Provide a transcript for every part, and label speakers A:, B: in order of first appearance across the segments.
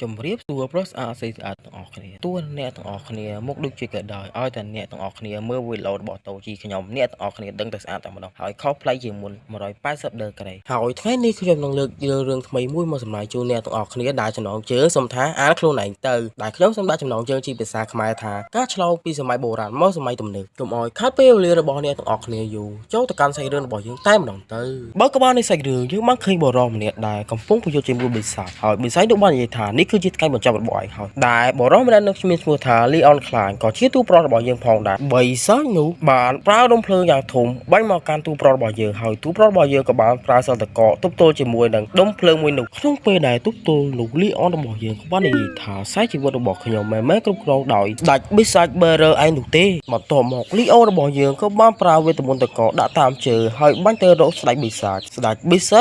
A: ជំរាបសួរប្រុសស្អាតស្រីស្អាតទាំងអស់គ្នាតួអ្នកទាំងអស់គ្នាមកដូចជាក៏ដោយឲ្យតែអ្នកទាំងអស់គ្នាមើលវីដេអូរបស់តូជីខ្ញុំអ្នកទាំងអស់គ្នាដឹងតែស្អាតតែម្ដងហើយខុសប្លែកជាងមុន180ដឺក្រេហើយថ្ងៃនេះខ្ញុំនឹងលើកយករឿងថ្មីមួយមកសម្ដែងជូនអ្នកទាំងអស់គ្នាដែលចំណងជើងសុំថាអានខ្លួនឯងទៅដែលខ្ញុំសូមដាក់ចំណងជើងជាភាសាខ្មែរថាការឆ្លងពីសម័យបុរាណមកសម័យទំនើបកុំឲ្យខាត់ពេលវេលារបស់អ្នកទាំងអស់គ្នាយូរចូលទៅកាន់សាច់រឿងរបស់យើងតែម្ដងទៅបើក្បាលនៃសាច់រឿងយើងបានឃើញបរិសម្នាក់ដែលកំពុងប្រយុទ្ធជាមួយបិសាចហើយបិសាចនោះបាននិយាយថានេះគឺជាថ្ងៃបញ្ចប់របស់ឯងហើយដែលបរិសម្នាក់នោះមានឈ្មោះថាលីអនខ្លាញក៏ជាទូប្រុសរបស់យើងផងដែរបិសាចនោះបានប្រើដុំភ្លើងយ៉ាងធំបាញ់មកកាន់ទូប្រុសរបស់យើងហើយទូប្រុសរបស់យើងក៏បានប្រើសិលតកទប់ទល់ជាមួយនឹងដុំភ្លើងមួយនោះក្នុងពេលដែលទប់ទល់នោះលីអនរបស់យើងក៏បាននិយាយថាខ្សែជីវិតរបស់ខ្ញុំមិនមែនគ្រប់គ្រងដោយស្ដេចបិសាចបេរឺឯងនោះទេបន្ទាប់មកលីអូរបស់យើងក៏បានប្រើវេទមន្តតកដាក់តាមជើងហើយបាញ់ទៅរកស្ដេចបិសា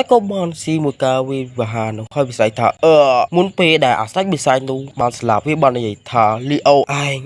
A: ចក៏បានស៊ីមួយការវិវហានោះហើយបិសាចថាមុនពេលដែលអាស្ដេចបិសាចនោះបានស្លាប់វាបាននិយាយថាលីអូឯង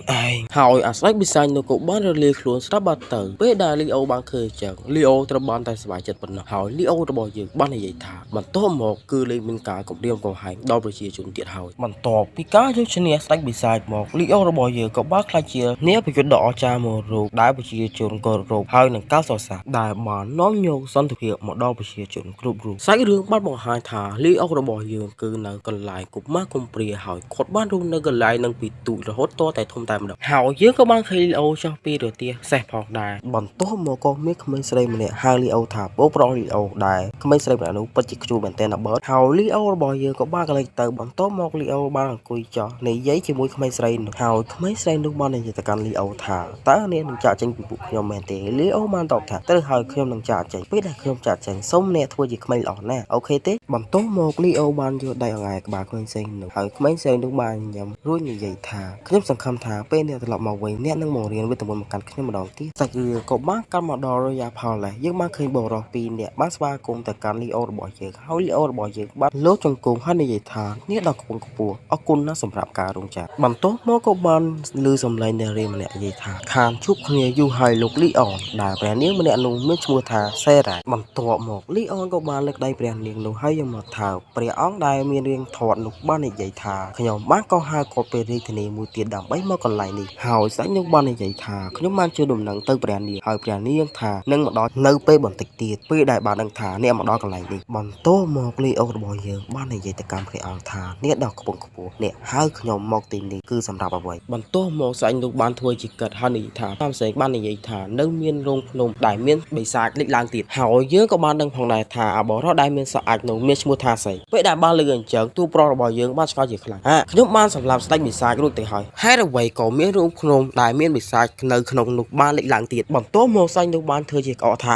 A: ហើយអាស្ដេចបិសាចនោះក៏បានរលាយខ្លួនស្រាប់បាត់ទៅពេលដែលលីអូបានឃើញចឹងលីអូត្រូវបានតែសប្បាយចិត្តប៉ុណ្ណោះហើយលីអូរបស់យើងបាននិយាយថាបន្ទាប់មកគឺលេងមានការគំរាមកំហែងដល់ប្រជាជនទៀតហើយបន្ទាប់ពីការយកឈ្នះស្ដេចបិសាចមកលីអូរបស់យើងក៏បានក្លាយជាអ្នកប្រយុទ្ធដ៏អស្ចារ្យមួយរូបដែលប្រជាជនគោរពហើយនឹងការសរសើរដែលបាននាំយកសន្តិភាពមកដល់ប្រជាជនគ្រប់រូបសាច់រឿងបានបង្ហាញថាលីអូរបស់យើងគឺនៅកន្លែងកុមារកំព្រាហើយគាត់បានរស់នៅកន្លែងនឹងពីទូចរហូតតតែធំតែម្ដងហើយយើងក៏បានឃើញលីអូចុះពីរទះសេះផងដែរបន្ទាប់មកក៏មានក្មេងស្រីម្នាក់ហៅលីអូថាបោប្រុសលីអូដែរក្មេងស្រីម្នាក់នោះពិតជាខ្ជូរមែនទែនណាបើហើយលីអូរបស់យើងក៏បានកលេចទៅបន្ទាប់មកលីអូបានអង្គុយចុះនិយាយជាមួយក្មេងស្រីនោះហើយក្មេងស្រីនោះបាននិយាយទៅកាន់លីអូថាតើអ្នកនឹងចាក់ចេញពីពួកខ្ញុំមែនទេលីអូបានតបថាត្រូវហើយខ្ញុំនឹងចាក់ចេញពេលដែលខ្ញុំចាក់ចេញសូមអ្នកធ្វើជាក្មេងល្អណាស់អូខេទេបន្ទាប់មកលីអូបានយកដៃអង្អែក្បាលក្មេងស្រីនោះហើយក្មេងស្រីនោះបានញ៉ាំរួចនិយាយថាខ្ញុំសង្ឃឹមថាពេលអ្នកត្រឡប់មកវិញអ្នកនឹងមករៀនវិទ្យាមន្តមកកាន់ខ្ញុំម្ដងទៀតសាច់រឿងក៏បានកាន់មកដល់រយៈផលដែរយើងបានឃើញបរិសុទ្ធពីរនាក់បានស្វាគមន៍ទៅកាន់លីអូរបស់យើងហើយលីអូរបស់យើងបានលោកចង្គង់ហើយនិយាយថាអ្នកដ៏ខ្ពង់ខ្ពស់អរគុណណាស់សម្រាប់ការរងចាំបន្ទាប់មកក៏បានឮសំឡេងនារីម្នាក់និយាយថាខានជួបគ្នាយូរហើយលោកលីអូនដែលព្រះនាងម្នាក់នោះមានឈ្មោះថាសេរ៉ាបន្ទាប់មកលីអូនក៏បានលើកដៃព្រះនាងនោះហើយយកមកថើបព្រះអង្គដែលមានរាងធាត់នោះបាននិយាយថាខ្ញុំបានកោះហៅគាត់ពេលរាជធានីមួយទៀតដើម្បីមកកន្លែងនេះហើយស្ដេចនោះបាននិយាយថាខ្ញុំបានជួយដំណឹងទៅព្រះនាងហើយព្រះនាងថានឹងមកដល់នៅពេលបន្តិចទៀតពេលដែលបានដឹងថាអ្នកមកដល់កន្លែងនេះបន្ទាប់មកលីអូរបស់យើងបាននិយាយទៅកាន់ព្រះអង្គថាអ្នកដ៏ខ្ពង់ខ្ពស់អ្នកហៅខ្ញុំមកទីនេះគឺសម្រាប់អ្វីបន្ទាប់មកស្ដេចនោះបានធ្វើជាកិត្តហើយនិយាយថាតាមសេកបាននិយាយថានៅមានរោងភ្នំដែលមានបិសាចលេចឡើងទៀតហើយយើងក៏បានដឹងផងដែរថាអបរោះដែលមានសអាចនោះមានឈ្មោះថាសេពេលដែលបានលើកអញ្ចឹងទូប្រុសរបស់យើងបានឆ្ងល់ជាខ្លាំងខ្ញុំបានសម្លាប់ស្ដេចបិសាចរួចទៅហើយហេតុអ្វីក៏មានរោងភ្នំដែលមានបិសាចនៅក្នុងនោះបានលេចឡើងទៀតបន្ទាប់មកស្ដេចនោះបានធ្វើជាក្អកថា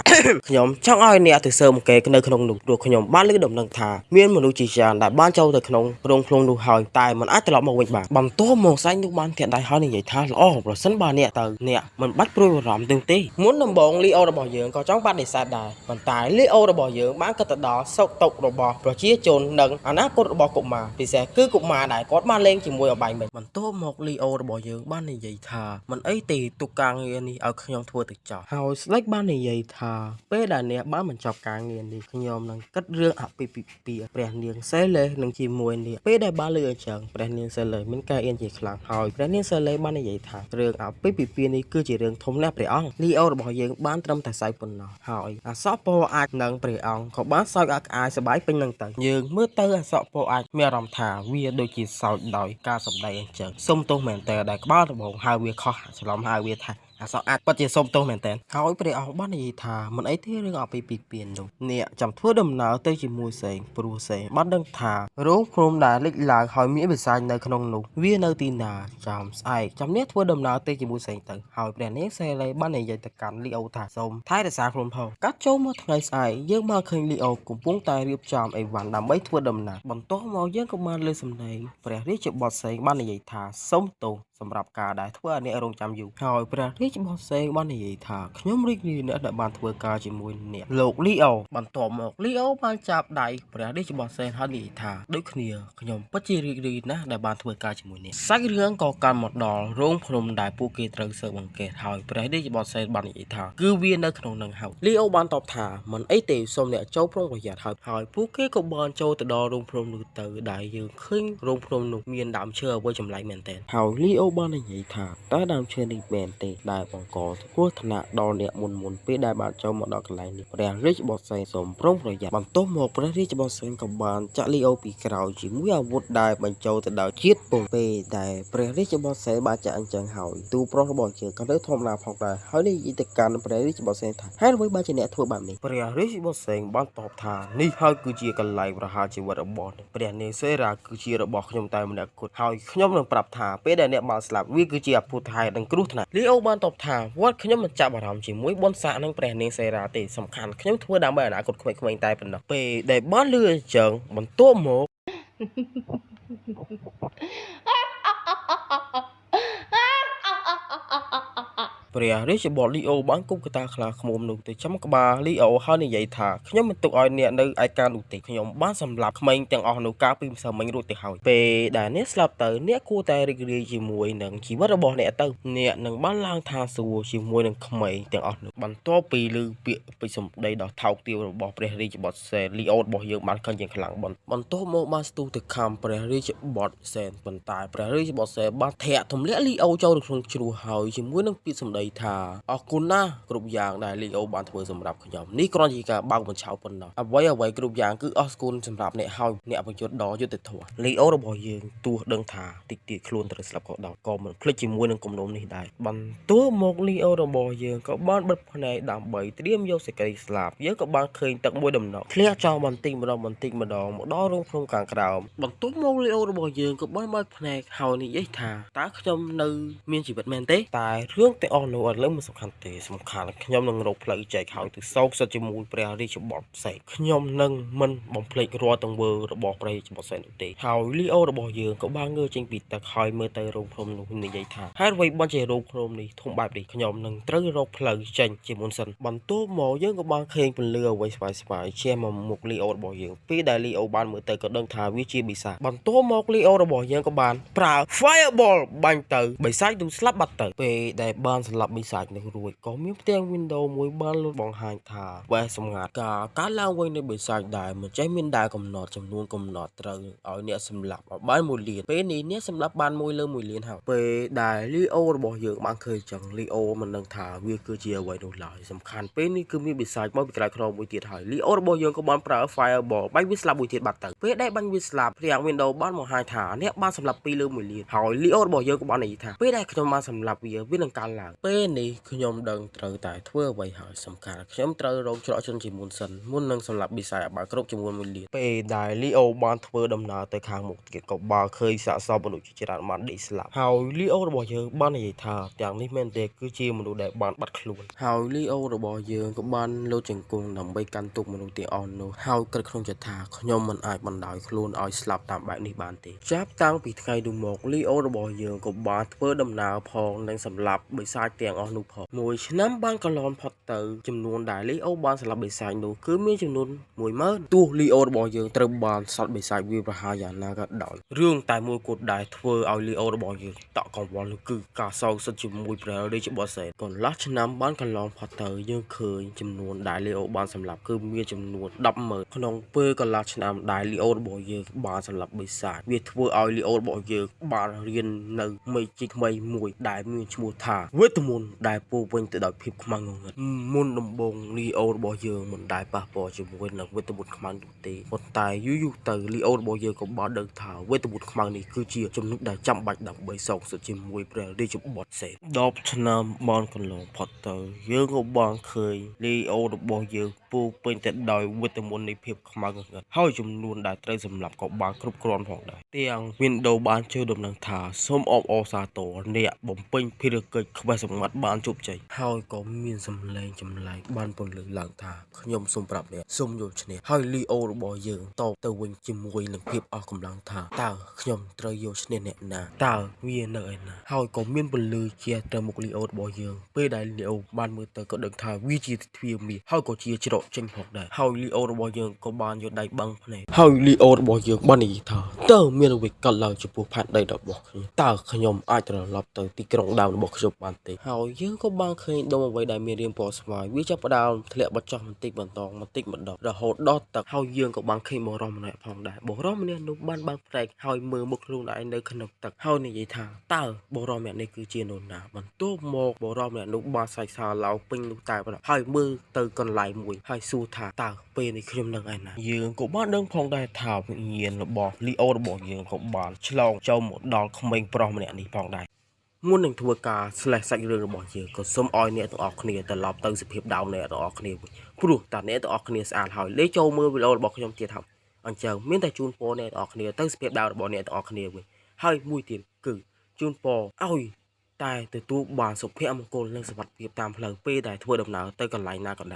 A: ខ្ញុំចង់ឲ្យអ្នកទៅសើមកគេនៅក្នុងនោះព្រោះខ្ញុំបានលើកដំណឹងថាមានមនុស្សជាច្រើនដែលបានចូលទៅក្នុងរោងភ្នំនោះហើយតែមិនអាចត្រឡប់មកវិញបានបន្ទាប់មកស្ដេចនោះបានធាក់ដៃហើយនិយាយថាល្អប្រសិនបើអ្នកទៅអ្នកមិនបាច់ព្រួយបារម្ភទេមុនដំបូងលីអូរបស់យើងក៏ចង់បដិសេធដែរប៉ុន្តែលីអូរបស់យើងបានគិតទៅដល់សោកតុករបស់ប្រជាជននិងអនាគតរបស់កុមារពិសេសគឺកុមារដែលគាត់បានលេងជាមួយអបាយមិញបន្ទាប់មកលីអូរបស់យើងបាននិយាយថាមិនអីទេទុកការងារនេះឲ្យខ្ញុំធ្វើទៅចោះហើយស្ដេចបាននិយាយថាពេលដែលអ្នកបានបញ្ចប់ការងារនេះខ្ញុំនឹងគិតរឿងអាពាហ៍ពិពាហ៍ព្រះនាងសេលេនឹងជាមួយនេះពេលដែលបានលើអញ្ចឹងព្រះនាងសេលេមានការអៀនជាខ្លាំងហើយព្រះនាងសេលេបាននិយាយថារឿងអាពាហ៍ពិពាហ៍នេះគឺជារឿងធំណាស់ព្រះអង្គលីអូរបស់យើងបានត្រឹមតែសើចប៉ុណ្ណោះហើយអសពរអាចនឹងព្រះអង្គក៏បានសើចអាក់អាយសប្បាយពេញនឹងទៅយើងមើលទៅអសពរអាចមានអារម្មណ៍ថាវាដូចជាសើចដោយការសម្ដែងអញ្ចឹងសុំទោសមែនតើដែលក្បាលដំបងហៅវាខុសច្រឡំហៅវាថាអសអាចពិតជាសុំទោសមែនតើហើយព្រះអង្គបាននិយាយថាមិនអីទេរឿងអាពាហ៍ពិពាហ៍នោះអ្នកចាំធ្វើដំណើរទៅជាមួយសេងព្រោះសេងបានដឹងថារោងភ្នំដែលលេចឡើងហើយមានបិសាចនៅក្នុងនោះវានៅទីណាចាំស្អែកចាំអ្នកធ្វើដំណើរទៅជាមួយសេងទៅហើយព្រះនាងសេលេបាននិយាយទៅកាន់លីអូថាសូមថែរក្សាខ្លួនផងកាត់ចូលមកថ្ងៃស្អែកយើងបានឃើញលីអូកំពុងតែរៀបចំអីវ៉ាន់ដើម្បីធ្វើដំណើរបន្ទាប់មកយើងក៏បានលើសំឡេងព្រះរាជបុត្រសេងបាននិយាយថាសូមទោស សម្រាប់ការដែលធ្វើឲ្យអ្នករងចាំយូរហើយព្រះរាជបុត្រសេងបាននិយាយថាខ្ញុំរីករាយណាស់ដែលបានធ្វើការជាមួយអ្នកលោកលីអូបន្ទាប់មកលីអូបានចាប់ដៃព្រះរាជបុត្រសេងហើយនិយាយថាដូចគ្នាខ្ញុំពិតជារីករាយណាស់ដែលបានធ្វើការជាមួយអ្នកសាច់រឿងក៏កាន់មកដល់រោងភ្នំដែលពួកគេត្រូវស៊ើបអង្កេតហើយព្រះរាជបុត្រសេងបាននិយាយថាគឺវានៅក្នុងនឹងហើយលីអូបានតបថាមិនអីទេសូមអ្នកចូលប្រុងប្រយ័ត្នហើយពួកគេក៏បានចូលទៅដល់រោងភ្នំនោះទៅដែលយើងឃើញរោងភ្នំនោះមានដើមឈើអ្វីចម្លែកមែនទែនហើយលីអូបាននិយាយថាតើដើមឈើនេះមែនទេដែលបង្កគ្រោះថ្នាក់ដល់អ្នកមុនពេលដែលបានចូលមកដល់កន្លែងនេះព្រះរាជបុត្រសេងសូមប្រុងប្រយ័ត្នបន្ទាប់មកព្រះរាជបុត្រសេងក៏បានចាក់លីអូពីក្រោយជាមួយអាវុធដែលបញ្ចូលទៅដល់ជាតិពងពេលដែលព្រះរាជបុត្រសេងបានចាក់អញ្ចឹងហើយទូប្រុសរបស់ជាក៏នៅធម្មតាផងដែរហើយនិយាយទៅកាន់ព្រះរាជបុត្រសេងថាហេតុអ្វីបានជាអ្នកធ្វើបែបនេះព្រះរាជបុត្រសេងបានតបថានេះហើយគឺជាកន្លែងប្រហារជីវិតរបស់អ្នកព្រះនាងសេរាគឺជារបស់ខ្ញុំតែម្នាក់គត់ហើយខ្ញុំនឹងប្រាប់ថាពេលដែលអ្នកបានស្លាប់វាគឺជាអភូតហេតុនិងគ្រោះថ្នាក់លីអូបានតបថាវត្តខ្ញុំមិនចាប់អារម្មណ៍ជាមួយបុណ្យស័ក្តិនិងព្រះនាងសេរាទេសំខាន់ខ្ញុំធ្វើដើម្បីអនាគតក្មេងៗតែប៉ុណ្ណោះពេលដែលបានលឺអញ្ចឹងបន្ទាប់មកព្រះរាជបុត្រលីអូបានគប់កតាខ្លាឃ្មុំនោះទៅចំក្បាលលីអូហើយនិយាយថាខ្ញុំមិនទុកឲ្យអ្នកនៅឯកានោះទេខ្ញុំបានសម្លាប់ក្មេងទាំងអស់នោះកាលពីម្សិលមិញរួចទៅហើយពេលដែលអ្នកស្លាប់ទៅអ្នកគួរតែរីករាយជាមួយនឹងជីវិតរបស់អ្នកទៅអ្នកនឹងបានឡើងថាសួរជាមួយនឹងក្មេងទាំងអស់នោះបន្ទាប់ពីឮពាក្យពេចន៍សម្ដីដ៏ថោកទាបរបស់ព្រះរាជបុត្រសេនលីអូរបស់យើងបានខឹងយ៉ាងខ្លាំងបន្ទាប់មកបានស្ទុះទៅខំព្រះរាជបុត្រសេនប៉ុន្តែព្រះរាជបុត្រសេនបានធាក់ទម្លាក់លីអូចូលទៅក្នុងជ្រោះហើយជាមួយនឹងពាក្យសម្ដីថាអរគុណណាស់គ្រប់យ៉ាងដែលលីអូបានធ្វើសម្រាប់ខ្ញុំនេះគ្រាន់ជាការបើកបញ្ឆោតប៉ុណ្ណោះអ្វីគ្រប់យ៉ាងគឺអរគុណសម្រាប់អ្នកហើយអ្នកបញ្យុទ្ធដ៏យុត្តិធម៌លីអូរបស់យើងទោះដឹងថាតិចទៀតខ្លួនត្រូវស្លាប់ក៏ដោយក៏មិនភ្លេចជាមួយនឹងគំនុំនេះដែរបន្ទាប់មកលីអូរបស់យើងក៏បានបិទភ្នែកដើម្បីត្រៀមយកសេចក្តីស្លាប់យើងក៏បានឃើញទឹកមួយដំណក់ធ្លាក់ចោលបន្តិចម្ដងមកដល់រោងភ្នំខាងក្រោមបន្ទាប់មកលីអូរបស់យើងក៏បានបើកភ្នែកហើយនិយាយថាតើខ្ញុំនៅមានជីវិតមែនទេតែរឿងទាំងអស់នោះអត់លើមិនសំខាន់ទេសំខាន់ខ្ញុំនឹងរកផ្លូវចែកហើយទៅសោកសិទ្ធជាមួយព្រះរាជបុត្រផ្សេងខ្ញុំនឹងមិនបំភ្លេចរាល់ទង្វើរបស់ព្រះរាជបុត្រផ្សេងនោះទេហើយលីអូរបស់យើងក៏បានងើចេញពីទឹកហើយមើលទៅរោងភ្នំនោះនិយាយថាហេតុអ្វីបានជារោងភ្នំនេះធំបែបនេះខ្ញុំនឹងត្រូវរកផ្លូវចេញជាមុនសិនបន្ទាប់មកយើងក៏បានឃើញពន្លឺអ្វីស្វាយជះមកមុខលីអូរបស់យើងពេលដែលលីអូបានមើលទៅក៏ដឹងថាវាជាបិសាចបន្ទាប់មកលីអូរបស់យើងក៏បានប្រើ Fireball បាញ់ទៅបិសាចនោះស្លាប់បាត់ទៅពេលដែលបានស្លាប់បិសាចនោះរួចក៏មានផ្ទាំង Windows មួយបានលុបបង្ហាញថាវ៉ែសម្ងាត់ការកើតឡើងវិញនៃបិសាចដែរមិនចេះមានដែរកំណត់ចំនួនកំណត់ត្រូវឲ្យអ្នកសម្លាប់ឲ្យបាន1លានពេលនេះអ្នកសម្លាប់បាន1លើ1លានហើយពេលដែលលីអូរបស់យើងបានឃើញចឹងលីអូមិនដឹងថាវាគឺជាអ្វីនោះឡើយសំខាន់ពេលនេះគឺមានបិសាចមកពីក្រៅខ្នងមួយទៀតហើយលីអូរបស់យើងក៏បានប្រើ Fireball បាញ់វាស្លាប់មួយទៀតបាត់ទៅពេលដែលបាញ់វាស្លាប់ព្រាង Windows បានបង្ហាញថាអ្នកបានសម្លាប់2លើ1លានហើយលីអូរបស់យើងក៏បាននិយាយថាពេលដែលខ្ញុំបានសម្លាប់វានឹងកើនឡើងពេលនេះខ្ញុំដឹងត្រូវតែធ្វើអ្វីហើយសំខាន់ខ្ញុំត្រូវរកច្រកជនជាមុនសិនមុននឹងសម្លាប់បិសាចឲ្យបានគ្រប់ចំនួន1លានពេលដែលលីអូបានធ្វើដំណើរទៅខាងមុខទៀតក៏បានឃើញសាកសពមនុស្សជាច្រើនបានដេកស្លាប់ហើយលីអូរបស់យើងបាននិយាយថាទាំងនេះមែនទេគឺជាមនុស្សដែលបានបាត់ខ្លួនហើយលីអូរបស់យើងក៏បានលោតជង្គង់ដើម្បីកាន់ទុកមនុស្សទាំងអស់នោះហើយគិតក្នុងចិត្តថាខ្ញុំមិនអាចបណ្ដោយខ្លួនឲ្យស្លាប់តាមបែបនេះបានទេចាប់តាំងពីថ្ងៃនោះមកលីអូរបស់យើងក៏បានធ្វើដំណើរផងនិងសម្លាប់បិសាចទាំងអស់នោះផងមួយឆ្នាំបានកន្លងផុតទៅចំនួនដែលលីអូបានសម្លាប់បិសាចនោះគឺមានចំនួន10000ទោះលីអូរបស់យើងត្រូវបានសត្វបិសាចវាប្រហារយ៉ាងណាក៏ដោយរឿងតែមួយគត់ដែលធ្វើឲ្យលីអូរបស់យើងតក់កង្វល់នោះគឺការសោកសិទ្ធជាមួយព្រះរាជបុត្រសេនកន្លះឆ្នាំបានកន្លងផុតទៅយើងឃើញចំនួនដែលលីអូបានសម្លាប់គឺមានចំនួន100,000ក្នុងពេលកន្លះឆ្នាំដែលលីអូរបស់យើងបានសម្លាប់បិសាចវាធ្វើឲ្យលីអូរបស់យើងបានរៀននៅមេជីថ្មីមួយដែលមានឈ្មោះថាវេទមន្តដែលពោពេញទៅដោយភាពខ្មាំងងងឹតមុនដំបូងលីអូរបស់យើងមិនដែលប៉ះពាល់ជាមួយនឹងវេទមន្តខ្មាំងនោះទេប៉ុន្តែយូរទៅលីអូរបស់យើងក៏បានដឹងថាវេទមន្តខ្មាំងនេះគឺជាចំណុចដែលចាំបាច់ដើម្បីសងសឹកជាមួយព្រះរាជបុត្រសេន10ឆ្នាំបានកន្លងផុតទៅយើងក៏បានឃើញលីអូរបស់យើងពោ ពោពេញទៅដោយវិតាមីននៃភាពខ្មៅងងឹតហើយចំនួនដែលត្រូវសម្លាប់ក៏បានគ្រប់គ្រាន់ផងដែរទាំង Windows បានជួយដំណឹងថាសូមអបអរសាទរអ្នកបំពេញភារកិច្ចខ្វះសម្ងាត់បានជោគជ័យហើយក៏មានសម្លេងចម្លែកបានពន្លឺឡើងថាខ្ញុំសូមប្រាប់អ្នកសូមយកឈ្នះហើយ Leo របស់យើងតបទៅវិញជាមួយនឹងភាពអស់កម្លាំងថាតើខ្ញុំត្រូវយកឈ្នះអ្នកណាតើវានៅឯណាហើយក៏មានពន្លឺជាទៅមុខ Leo របស់យើងពេលដែល Leo បានមើលទៅក៏ដឹងថាវាជាទ្វារមាសហើយក៏ជាច្រកចេញផងដែរហើយ Leo របស់យើងក៏បានយកដៃបឹងភ្នែកហើយ Leo របស់យើងបាននិយាយថាតើមានអ្វីកើតឡើងចំពោះផែនដីរបស់ខ្ញុំតើខ្ញុំអាចត្រឡប់ទៅទីក្រុងដើមរបស់ខ្ញុំបានទេហើយយើងក៏បានឃើញដុំអ្វីដែលមានរាងពណ៌ស្វាយវាចាប់ផ្ដើមធ្លាក់បច្ចុះបន្តិចម្ដងរហូតដល់ទឹកហើយយើងក៏បានឃើញបុរសម្នាក់ផងដែរបុរសម្នាក់នោះបានបើកផ្លែកហើយមើលមុខខ្លួនឯងនៅក្នុងទឹកហើយនិយាយថាតើបុរសម្នាក់នេះគឺជានរណាបន្ទាប់មកបុរសម្នាក់នោះបានសាច់សាឡោពេញនោះតែប៉ុណ្ណោះហើយមើលទៅកន្លែងមួយហើយសួរថាតើពេលនេះខ្ញុំនៅឯណាយើងក៏បានដឹងផងដែរថាវិញ្ញាណរបស់ Leo របស់យើងក៏បានឆ្លងចូលមកដល់ក្មេងប្រុសម្នាក់នេះផងដែរមុននឹងធ្វើការ slash សាច់រឿងរបស់យើងក៏សូមឲ្យអ្នកទាំងអស់គ្នាត្រឡប់ទៅសភាពដើមអ្នកទាំងអស់គ្នាវិញព្រោះតាអ្នកទាំងអស់គ្នាស្អាតហើយលេចចូលមើលវីដេអូរបស់ខ្ញុំទៀតហើយអញ្ចឹងមានតែជូនពរអ្នកទាំងអស់គ្នាទៅសភាពដើមរបស់អ្នកទាំងអស់គ្នាវិញហើយមួយទៀតគឺជូនពរឲ្យតែទទួលបានសុភមង្គលនិងសុវត្ថិភាពតាមផ្លូវពេលដែលធ្វើដំណើរទៅកន្លែងណាក៏ដោយ